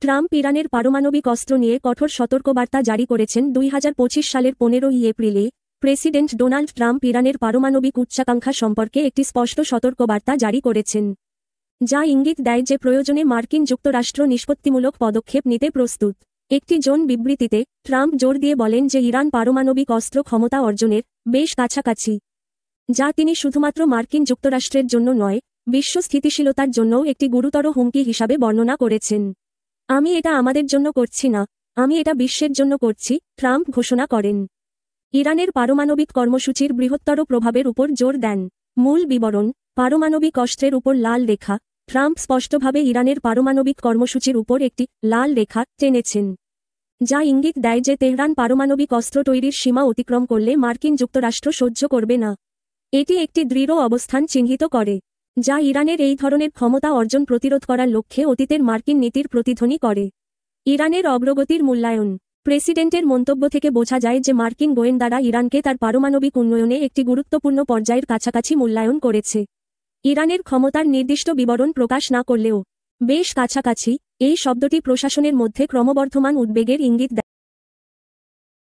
Trump ইরানের পারমাণবিক অস্ত্র নিয়ে কঠোর সতর্কবার্তা জারি করেছেন। 2025 সালের 15 এপ্রিলে প্রেসিডেন্ট ডোনাল্ড ট্রাম্প ইরানের পারমাণবিক উচ্চাকাঙ্ক্ষা সম্পর্কে একটি স্পষ্ট সতর্কবার্তা জারি করেছেন, যা ইঙ্গিত দেয় যে প্রয়োজনে মার্কিন যুক্তরাষ্ট্র নিষ্পত্তিমূলক পদক্ষেপ নিতে প্রস্তুত। একটি জোন বিবৃতিতে ট্রাম্প জোর দিয়ে বলেন যে ইরান পারমাণবিক অস্ত্র ক্ষমতা অর্জনের বেশ কাছাকাছি, যা তিনি শুধুমাত্র মার্কিন যুক্তরাষ্ট্রের জন্য নয়, বিশ্ব স্থিতিশীলতার জন্যও একটি গুরুতর হুমকি হিসাবে বর্ণনা করেছেন। আমি এটা আমাদের জন্য করছি না, আমি এটা বিশ্বের জন্য করছি, ট্রাম্প ঘোষণা করেন। ইরানের পারমাণবিক কর্মসূচির বৃহত্তর প্রভাবের উপর জোর দেন। মূল বিবরণ: পারমাণবিক অস্ত্রের উপর লাল রেখা। ট্রাম্প স্পষ্টভাবে ইরানের পারমাণবিক কর্মসূচির উপর একটি লাল রেখা টেনেছেন, যা ইঙ্গিত দেয় যে তেহরান পারমাণবিক অস্ত্র তৈরির সীমা অতিক্রম করলে মার্কিন যুক্তরাষ্ট্র সহ্য করবে না। এটি একটি দৃঢ় অবস্থান চিহ্নিত করে, যা ইরানের এই ধরনের ক্ষমতা অর্জন প্রতিরোধ করার লক্ষ্যে অতীতের মার্কিন নীতির প্রতিধ্বনি করে। ইরানের অগ্রগতির মূল্যায়ন: প্রেসিডেন্টের মন্তব্য থেকে বোঝা যায় যে মার্কিন গোয়েন্দারা ইরানকে তার পারমাণবিক উন্নয়নে একটি গুরুত্বপূর্ণ পর্যায়ের কাছাকাছি মূল্যায়ন করেছে। ইরানের ক্ষমতার নির্দিষ্ট বিবরণ প্রকাশ না করলেও বেশ কাছাকাছি এই শব্দটি প্রশাসনের মধ্যে ক্রমবর্ধমান উদ্বেগের ইঙ্গিত দেয়।